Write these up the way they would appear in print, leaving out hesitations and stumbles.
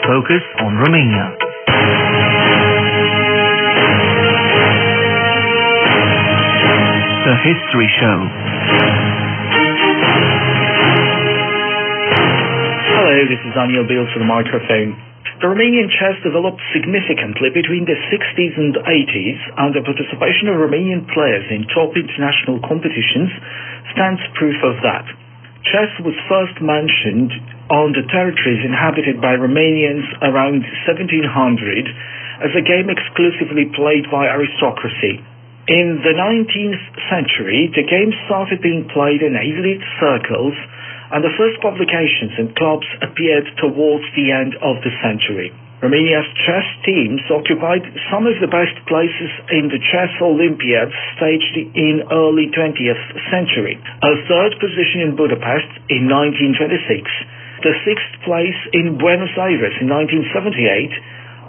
Focus on Romania. The History Show. Hello, this is Daniel Beals for the microphone. The Romanian chess developed significantly between the 60s and 80s, and the participation of Romanian players in top international competitions stands proof of that. Chess was first mentioned on the territories inhabited by Romanians around 1700 as a game exclusively played by aristocracy. In the 19th century, the game started being played in elite circles, and the first publications and clubs appeared towards the end of the century. Romania's chess teams occupied some of the best places in the chess Olympiads staged in early 20th century. A third position in Budapest in 1926, the sixth place in Buenos Aires in 1978,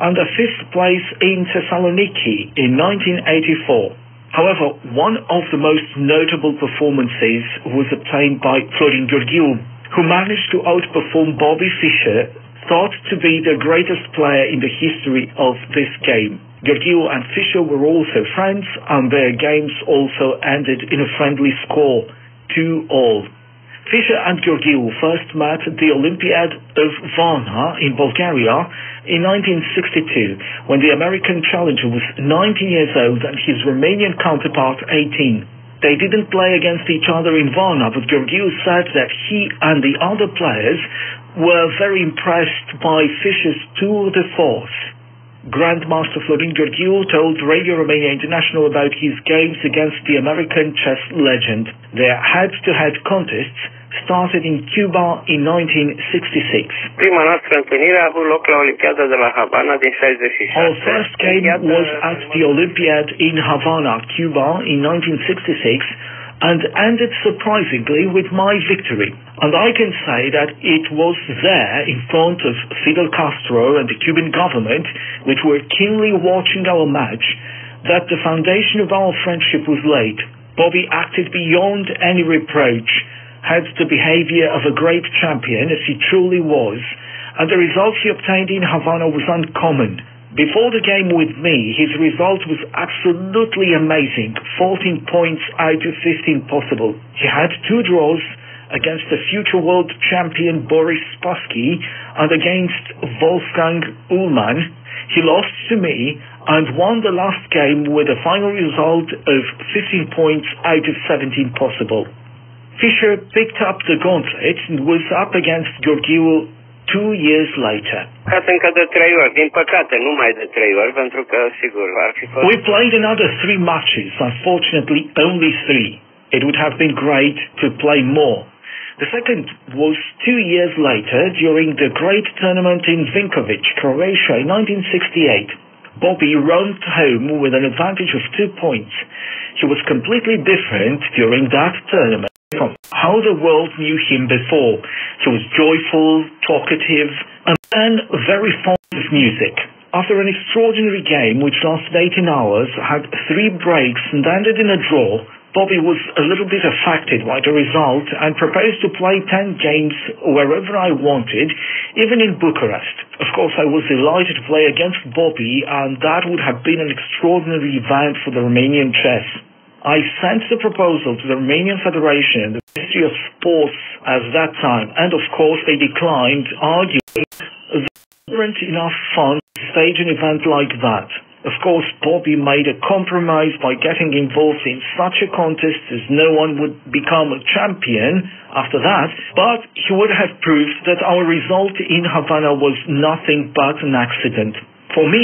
and a fifth place in Thessaloniki in 1984. However, one of the most notable performances was obtained by Florin Gheorghiu, who managed to outperform Bobby Fischer, thought to be the greatest player in the history of this game. Gheorghiu and Fischer were also friends, and their games also ended in a friendly score, 2-all. Fischer and Gheorghiu first met at the Olympiad of Varna in Bulgaria in 1962, when the American challenger was 19 years old and his Romanian counterpart 18. They didn't play against each other in Varna, but Gheorghiu said that he and the other players were very impressed by Fischer's tour de force. Grandmaster Florin Gheorghiu told Radio Romania International about his games against the American chess legend. Their head-to-head contests started in Cuba in 1966. Prima noastră întâlnire a avut loc la Olimpiada de la Havana din 66. Our first game was at the Olympiad in Havana, Cuba in 1966, and ended surprisingly with my victory. And I can say that it was there in front of Fidel Castro and the Cuban government, which were keenly watching our match, that the foundation of our friendship was laid. Bobby acted beyond any reproach, had the behavior of a great champion, as he truly was, and the result he obtained in Havana was uncommon. Before the game with me, his result was absolutely amazing, 14 points out of 15 possible. He had 2 draws against the future world champion Boris Spassky and against Wolfgang Ullmann. He lost to me and won the last game with a final result of 15 points out of 17 possible. Fischer picked up the gauntlet and was up against Gheorghiu 2 years later. Încă de 3 ori, din păcate, numai de 3 ori, pentru că, sigur, ar fi fost... We played another 3 matches, unfortunately only 3. It would have been great to play more. The second was 2 years later, during the great tournament in Vinkovic, Croatia, in 1968. Bobby roamed home with an advantage of 2 points. He was completely different during that tournament from how the world knew him before. He was joyful, talkative, and then very fond of music. After an extraordinary game which lasted 18 hours, had 3 breaks and ended in a draw, Bobby was a little bit affected by the result and proposed to play 10 games wherever I wanted, even in Bucharest. Of course, I was delighted to play against Bobby, and that would have been an extraordinary event for the Romanian chess. I sent the proposal to the Romanian Federation and the Ministry of Sports at that time, and of course they declined, arguing that there weren't enough funds to stage an event like that. Of course, Bobby made a compromise by getting involved in such a contest, as no one would become a champion after that, but he would have proved that our result in Havana was nothing but an accident. For me,